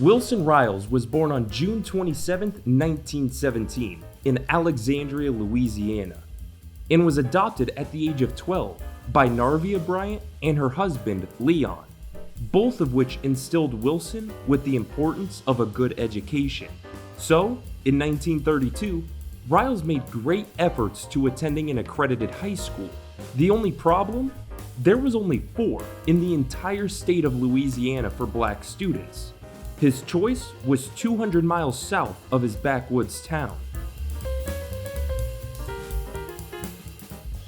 Wilson Riles was born on June 27, 1917, in Alexandria, Louisiana, and was adopted at the age of 12 by Narvia Bryant and her husband, Leon, both of which instilled Wilson with the importance of a good education. So, in 1932, Riles made great efforts to attending an accredited high school. The only problem? There was only 4 in the entire state of Louisiana for black students. His choice was 200 miles south of his backwoods town.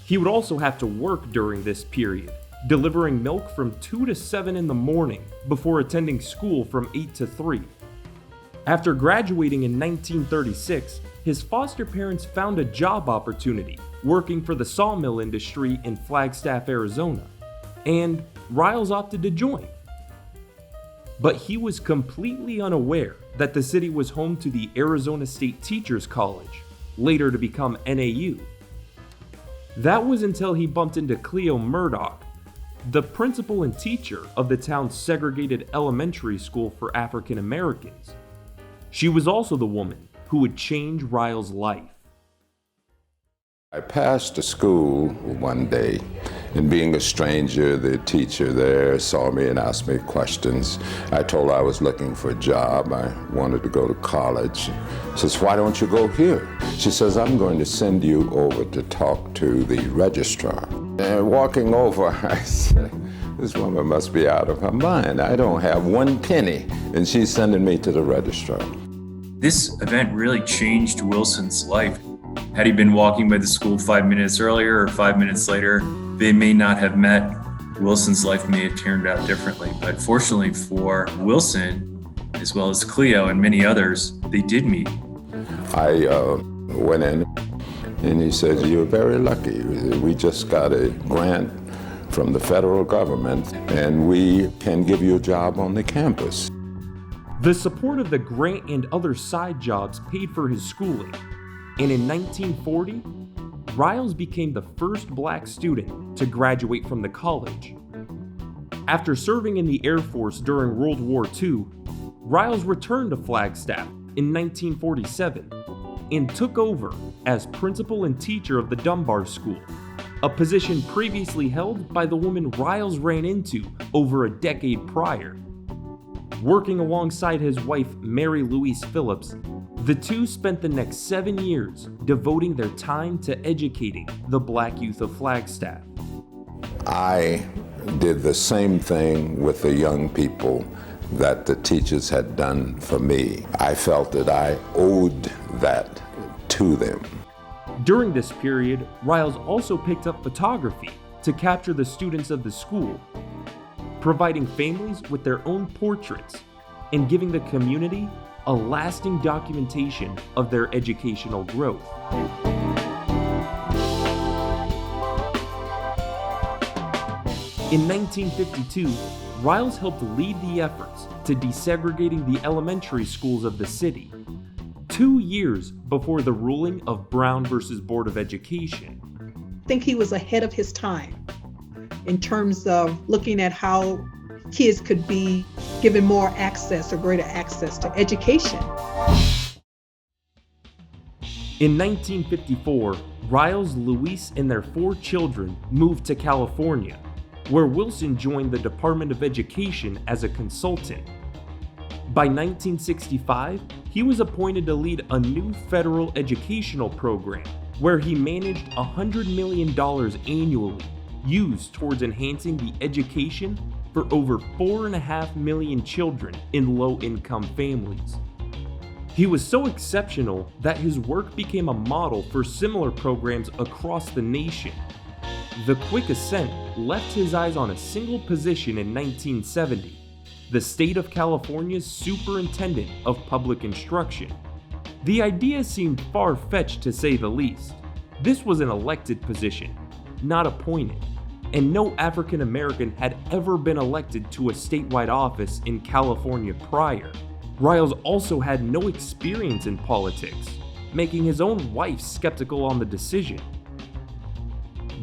He would also have to work during this period, delivering milk from 2 to 7 in the morning before attending school from 8 to 3. After graduating in 1936, his foster parents found a job opportunity working for the sawmill industry in Flagstaff, Arizona, and Riles opted to join. But he was completely unaware that the city was home to the Arizona State Teachers College, later to become NAU. That was until he bumped into Cleo Murdoch, the principal and teacher of the town's segregated elementary school for African Americans. She was also the woman who would change Riles' life. I passed the school one day, and being a stranger, the teacher there saw me and asked me questions. I told her I was looking for a job. I wanted to go to college. She says, "Why don't you go here?" She says, "I'm going to send you over to talk to the registrar." And walking over, I said, "This woman must be out of her mind. I don't have 1 penny, and she's sending me to the registrar." This event really changed Wilson's life. Had he been walking by the school 5 minutes earlier or 5 minutes later, they may not have met. Wilson's life may have turned out differently. But fortunately for Wilson, as well as Cleo and many others, they did meet. I went in, and he said, "You're very lucky. We just got a grant from the federal government, and we can give you a job on the campus." The support of the grant and other side jobs paid for his schooling, and in 1940, Riles became the first black student to graduate from the college. After serving in the Air Force during World War II, Riles returned to Flagstaff in 1947 and took over as principal and teacher of the Dunbar School, a position previously held by the woman Riles ran into over a decade prior. Working alongside his wife, Mary Louise Phillips, the two spent the next 7 years devoting their time to educating the black youth of Flagstaff. I did the same thing with the young people that the teachers had done for me. I felt that I owed that to them. During this period, Riles also picked up photography to capture the students of the school, providing families with their own portraits and giving the community a lasting documentation of their educational growth. In 1952, Riles helped lead the efforts to desegregating the elementary schools of the city, 2 years before the ruling of Brown versus Board of Education. I think he was ahead of his time in terms of looking at how kids could be given more access or greater access to education. In 1954, Riles, Louise, and their 4 children moved to California, where Wilson joined the Department of Education as a consultant. By 1965, he was appointed to lead a new federal educational program where he managed $100 million annually used towards enhancing the education for over 4.5 million children in low-income families. He was so exceptional that his work became a model for similar programs across the nation. The quick ascent left his eyes on a single position in 1970, the state of California's Superintendent of Public Instruction. The idea seemed far-fetched to say the least. This was an elected position, not appointed, and no African American had ever been elected to a statewide office in California prior. Riles also had no experience in politics, making his own wife skeptical on the decision.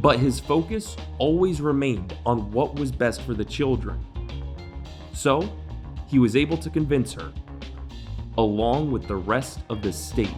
But his focus always remained on what was best for the children. So, he was able to convince her, along with the rest of the state.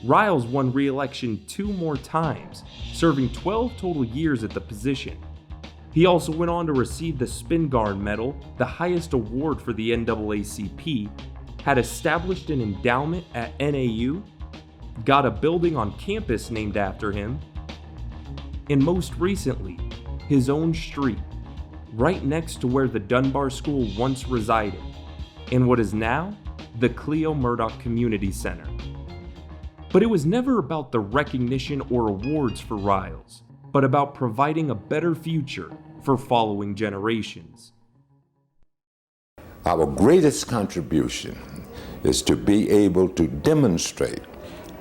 Riles won re-election 2 more times, serving 12 total years at the position. He also went on to receive the Spingarn Medal, the highest award for the NAACP, had established an endowment at NAU, got a building on campus named after him, and most recently, his own street, right next to where the Dunbar School once resided, in what is now the Cleo Murdoch Community Center. But it was never about the recognition or awards for Riles, but about providing a better future for following generations. Our greatest contribution is to be able to demonstrate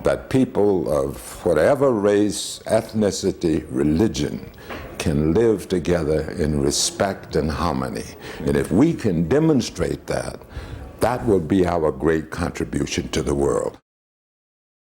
that people of whatever race, ethnicity, religion can live together in respect and harmony. And if we can demonstrate that, that will be our great contribution to the world.